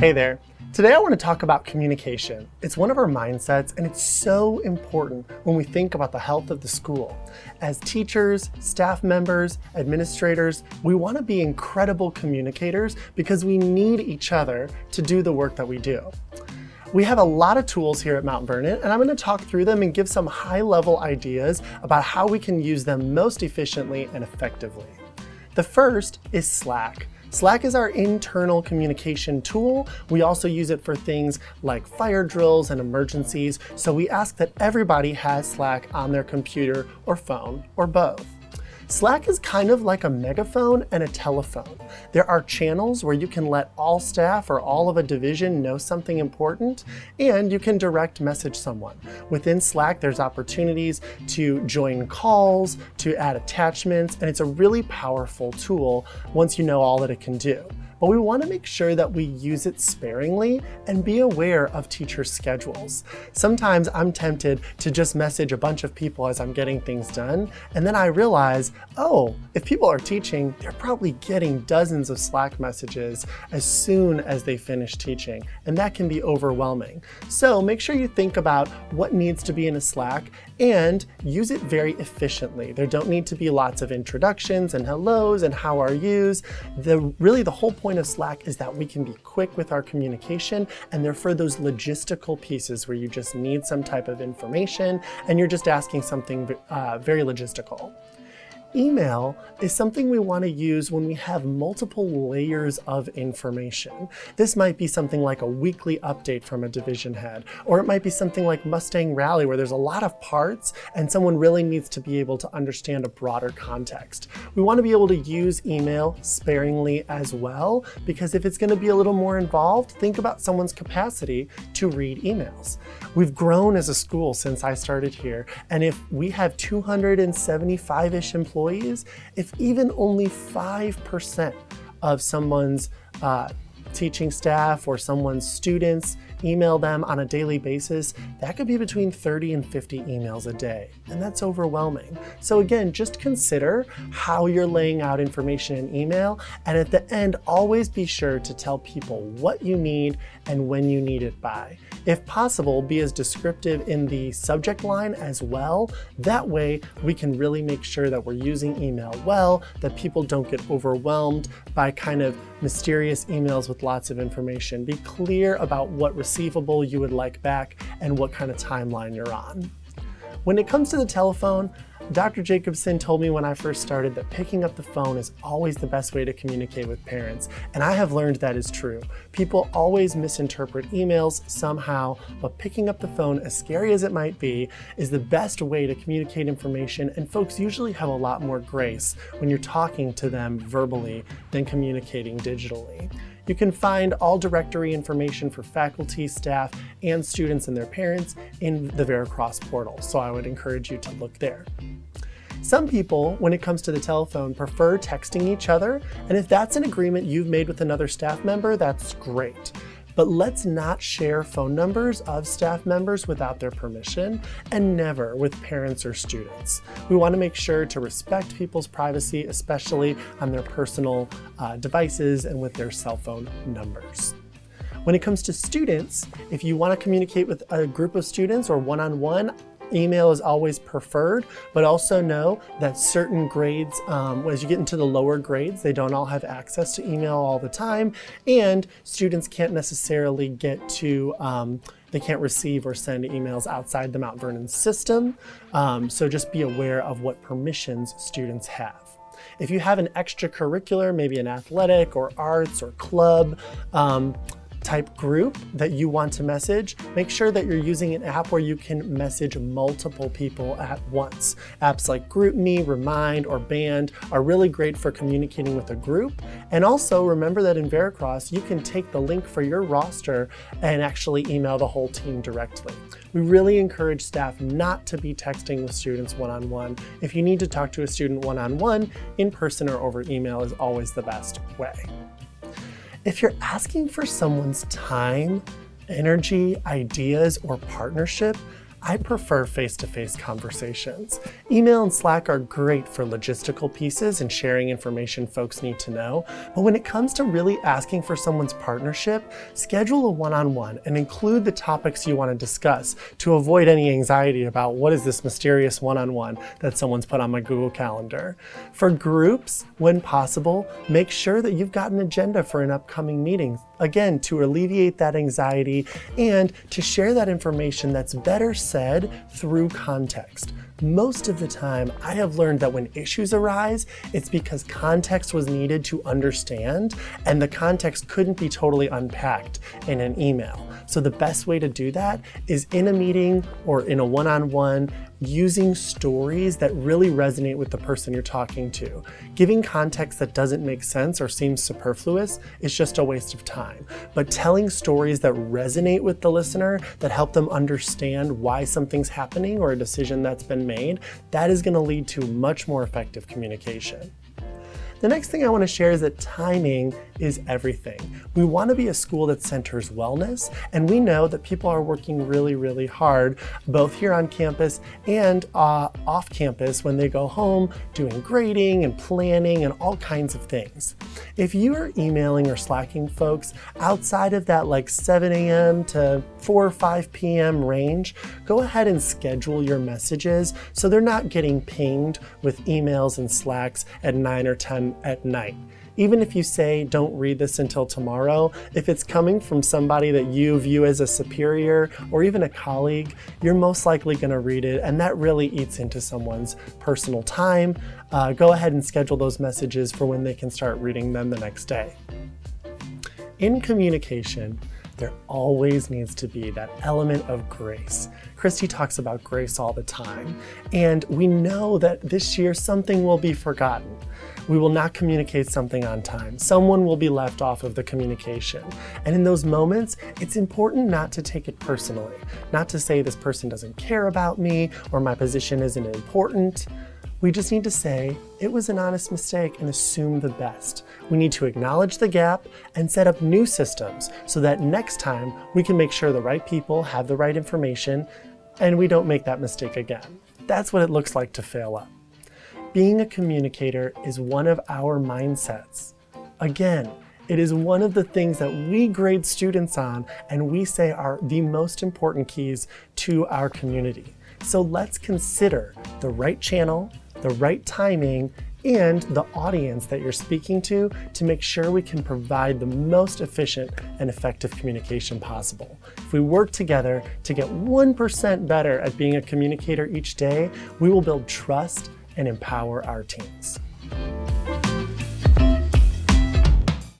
Hey there. Today I want to talk about communication. It's one of our mindsets and it's so important when we think about the health of the school. As teachers, staff members, administrators, we want to be incredible communicators because we need each other to do the work that we do. We have a lot of tools here at Mount Vernon, and I'm going to talk through them and give some high-level ideas about how we can use them most efficiently and effectively. The first is Slack. Slack is our internal communication tool. We also use it for things like fire drills and emergencies, so we ask that everybody has Slack on their computer or phone or both. Slack is kind of like a megaphone and a telephone. There are channels where you can let all staff or all of a division know something important, and you can direct message someone. Within Slack, there's opportunities to join calls, to add attachments, and it's a really powerful tool once you know all that it can do. But we want to make sure that we use it sparingly and be aware of teacher schedules. Sometimes I'm tempted to just message a bunch of people as I'm getting things done, and then I realize, oh, if people are teaching, they're probably getting dozens of Slack messages as soon as they finish teaching, and that can be overwhelming. So make sure you think about what needs to be in a Slack and use it very efficiently. There don't need to be lots of introductions and hellos and how are yous. Really the whole point of Slack is that we can be quick with our communication, and they're for those logistical pieces where you just need some type of information and you're just asking something very logistical. Email is something we want to use when we have multiple layers of information. This might be something like a weekly update from a division head, or it might be something like Mustang Rally where there's a lot of parts and someone really needs to be able to understand a broader context. We want to be able to use email sparingly as well, because if it's going to be a little more involved, think about someone's capacity to read emails. We've grown as a school since I started here, and if we have 275-ish employees, if even only 5% of someone's teaching staff or someone's students email them on a daily basis, that could be between 30 and 50 emails a day, and that's overwhelming. So again, just consider how you're laying out information in email, and at the end, always be sure to tell people what you need and when you need it by. If possible, be as descriptive in the subject line as well. That way, we can really make sure that we're using email well, that people don't get overwhelmed by kind of mysterious emails with lots of information. Be clear about what receivable you would like back and what kind of timeline you're on. When it comes to the telephone, Dr. Jacobson told me when I first started that picking up the phone is always the best way to communicate with parents, and I have learned that is true. People always misinterpret emails somehow, but picking up the phone, as scary as it might be, is the best way to communicate information, and folks usually have a lot more grace when you're talking to them verbally than communicating digitally. You can find all directory information for faculty, staff, and students and their parents in the Veracross portal, so I would encourage you to look there. Some people, when it comes to the telephone, prefer texting each other, and if that's an agreement you've made with another staff member, that's great. But let's not share phone numbers of staff members without their permission, and never with parents or students. We want to make sure to respect people's privacy, especially on their personal devices and with their cell phone numbers. When it comes to students, if you want to communicate with a group of students or one-on-one, email is always preferred, but also know that certain grades, as you get into the lower grades, they don't all have access to email all the time, and students can't necessarily get to, they can't receive or send emails outside the Mount Vernon system, so just be aware of what permissions students have. If you have an extracurricular, maybe an athletic or arts or club, type group that you want to message, make sure that you're using an app where you can message multiple people at once. Apps like GroupMe, Remind, or Band are really great for communicating with a group. And also remember that in Veracross, you can take the link for your roster and actually email the whole team directly. We really encourage staff not to be texting with students one-on-one. If you need to talk to a student one-on-one, in person or over email is always the best way. If you're asking for someone's time, energy, ideas, or partnership, I prefer face-to-face conversations. Email and Slack are great for logistical pieces and sharing information folks need to know, but when it comes to really asking for someone's partnership, schedule a one-on-one and include the topics you want to discuss to avoid any anxiety about what is this mysterious one-on-one that someone's put on my Google Calendar. For groups, when possible, make sure that you've got an agenda for an upcoming meeting, again, to alleviate that anxiety and to share that information that's better said through context. Most of the time, I have learned that when issues arise, it's because context was needed to understand, and the context couldn't be totally unpacked in an email. So the best way to do that is in a meeting or in a one-on-one, using stories that really resonate with the person you're talking to. Giving context that doesn't make sense or seems superfluous is just a waste of time. But telling stories that resonate with the listener, that help them understand why something's happening or a decision that's been made, that is going to lead to much more effective communication. The next thing I want to share is that timing is everything. We want to be a school that centers wellness, and we know that people are working really, really hard, both here on campus and off campus when they go home, doing grading and planning and all kinds of things. If you are emailing or Slacking folks outside of that like 7 a.m. to 4 or 5 p.m. range, go ahead and schedule your messages so they're not getting pinged with emails and Slacks at 9 or 10 at night. Even if you say, don't read this until tomorrow, if it's coming from somebody that you view as a superior or even a colleague, you're most likely going to read it, and that really eats into someone's personal time. Go ahead and schedule those messages for when they can start reading them the next day. In communication, there always needs to be that element of grace. Christy talks about grace all the time, and we know that this year something will be forgotten. We will not communicate something on time. Someone will be left off of the communication. And in those moments, it's important not to take it personally, not to say this person doesn't care about me or my position isn't important. We just need to say it was an honest mistake and assume the best. We need to acknowledge the gap and set up new systems so that next time we can make sure the right people have the right information and we don't make that mistake again. That's what it looks like to fail up. Being a communicator is one of our mindsets. Again, it is one of the things that we grade students on and we say are the most important keys to our community. So let's consider the right channel, the right timing, and the audience that you're speaking to make sure we can provide the most efficient and effective communication possible. If we work together to get 1% better at being a communicator each day, we will build trust and empower our teams.